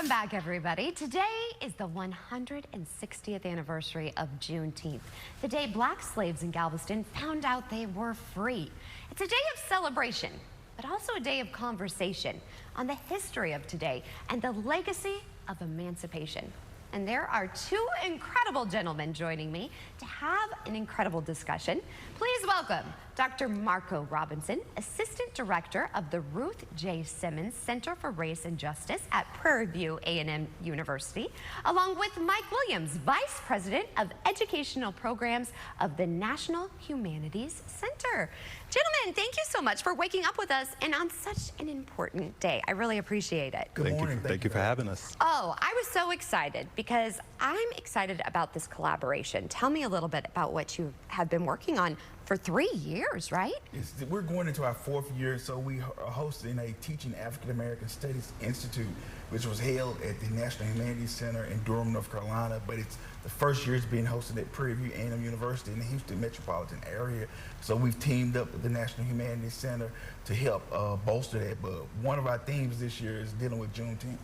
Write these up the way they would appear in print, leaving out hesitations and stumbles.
Welcome back, everybody. Today is the 160th anniversary of Juneteenth, the day black slaves in Galveston found out they were free. It's a day of celebration, but also a day of conversation on the history of today and the legacy of emancipation. And there are two incredible gentlemen joining me to have an incredible discussion. Please welcome Dr. Marco Robinson, Assistant Director of the Ruth J. Simmons Center for Race and Justice at Prairie View A&M University, along with Mike Williams, Vice President of Educational Programs of the National Humanities Center. Gentlemen, thank you so much for waking up with us and on such an important day. I really appreciate it. Good morning. Thank you for having us. Oh, I was so excited because I'm excited about this collaboration. Tell me a little bit about what you have been working on for 3 years, right? Yes, we're going into our 4th year, so we are hosting a Teaching African American Studies Institute, which was held at the National Humanities Center in Durham, North Carolina, but it's the first year it's being hosted at Prairie View A&M University in the Houston metropolitan area. So we've teamed up with the National Humanities Center to help bolster that, but one of our themes this year is dealing with Juneteenth.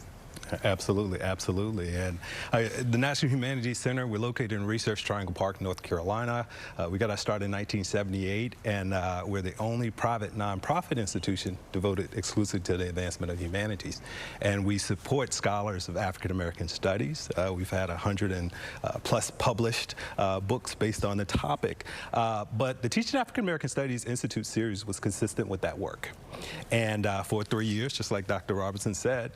Absolutely, absolutely. And the National Humanities Center, we're located in Research Triangle Park, North Carolina. We got our start in 1978, and we're the only private nonprofit institution devoted exclusively to the advancement of humanities. And we support scholars of African American studies. We've had 100 plus published books based on the topic. But the Teaching African American Studies Institute series was consistent with that work. And for 3 years, just like Dr. Robinson said,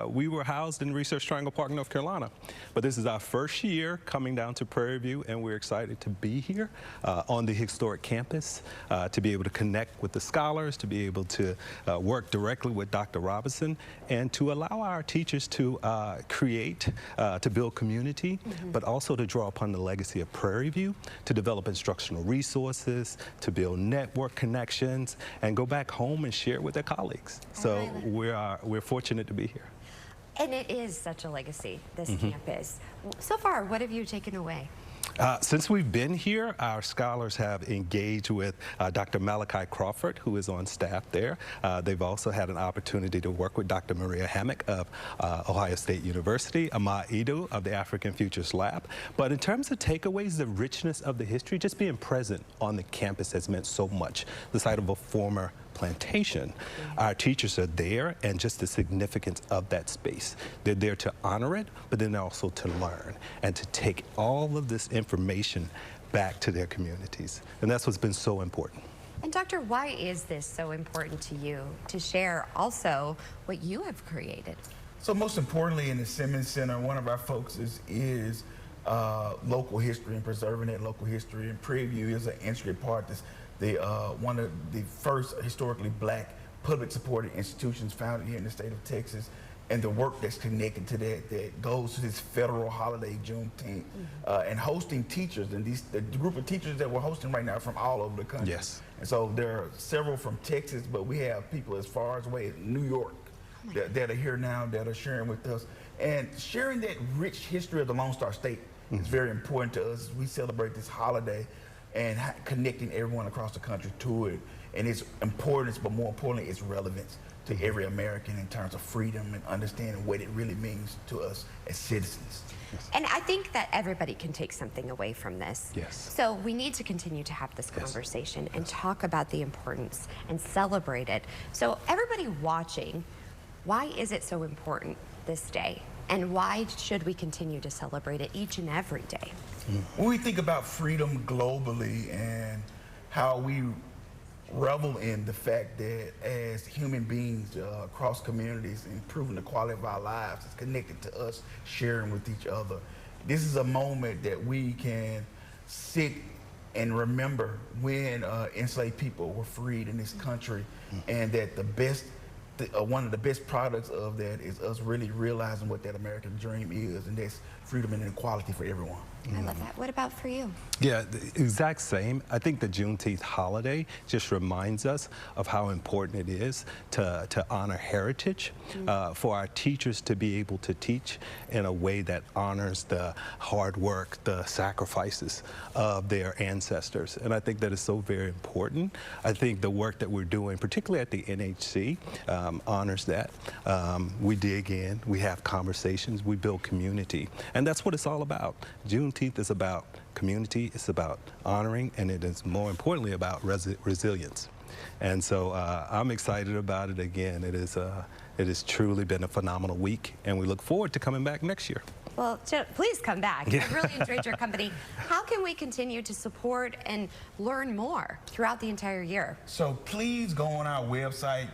we were housed in Research Triangle Park, North Carolina. But this is our first year coming down to Prairie View, and we're excited to be here on the historic campus, to be able to connect with the scholars, to be able to work directly with Dr. Robinson, and to allow our teachers to create, to build community, but also to draw upon the legacy of Prairie View, to develop instructional resources, to build network connections, and go back home and share with their colleagues. So we're fortunate to be here. And it is such a legacy, this campus. So far, what have you taken away? Since we've been here, our scholars have engaged with Dr. Malachi Crawford, who is on staff there. They've also had an opportunity to work with Dr. Maria Hammock of Ohio State University, Ahmad Idu of the African Futures Lab. But in terms of takeaways, the richness of the history, just being present on the campus has meant so much. The site of a former plantation. Our teachers are there, and just the significance of that space. They're there to honor it, but then also to learn and to take all of this information back to their communities. And that's what's been so important. And Doctor, why is this so important to you to share also what you have created? So most importantly in the Simmons Center, one of our focuses is local history and preserving that local history. And Prairie View is an intricate part. One of the first historically black public supported institutions founded here in the state of Texas, and the work that's connected to that goes to this federal holiday, Juneteenth, and hosting teachers. And the group of teachers that we're hosting right now are from all over the country. Yes. And so there are several from Texas, but we have people as far as away as New York that are here now, that are sharing with us. And sharing that rich history of the Lone Star State is very important to us. We celebrate this holiday and connecting everyone across the country to it, and its importance, but more importantly, its relevance to every American in terms of freedom and understanding what it really means to us as citizens. Yes. And I think that everybody can take something away from this. Yes. So we need to continue to have this conversation and talk about the importance and celebrate it. So everybody watching, why is it so important this day? And why should we continue to celebrate it each and every day? When we think about freedom globally and how we revel in the fact that as human beings across communities, improving the quality of our lives is connected to us sharing with each other. This is a moment that we can sit and remember when enslaved people were freed in this country, and that one of the best products of that is us really realizing what that American dream is, and that's freedom and equality for everyone. I love that. What about for you? Yeah, the exact same. I think the Juneteenth holiday just reminds us of how important it is to honor heritage, for our teachers to be able to teach in a way that honors the hard work, the sacrifices of their ancestors. And I think that is so very important. I think the work that we're doing, particularly at the NHC, honors that. We dig in, we have conversations, we build community, and that's what it's all about. Juneteenth is about community, it's about honoring, and it is more importantly about resilience. And so I'm excited about it again. It has truly been a phenomenal week, and we look forward to coming back next year. Well, please come back. Yeah. I really enjoyed your company. How can we continue to support and learn more throughout the entire year? So please go on our website.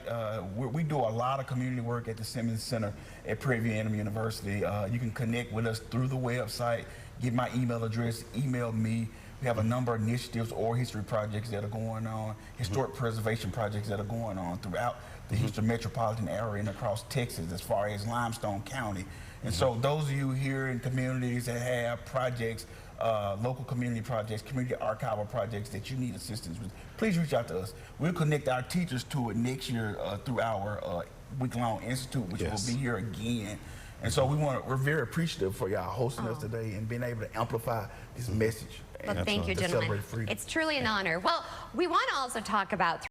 We do a lot of community work at the Simmons Center at Prairie View A&M University. You can connect with us through the website, get my email address, email me. We have a number of initiatives, oral history projects that are going on, historic preservation projects that are going on throughout the Houston metropolitan area and across Texas as far as Limestone County. And so those of you here in communities that have projects, local community projects, community archival projects that you need assistance with, please reach out to us. We'll connect our teachers to it next year through our week-long institute, which will be here again. And so we're very appreciative for y'all hosting us today and being able to amplify this message. Well, thank you, to gentlemen. celebrate freedom. It's truly an honor. Well, we want to also talk about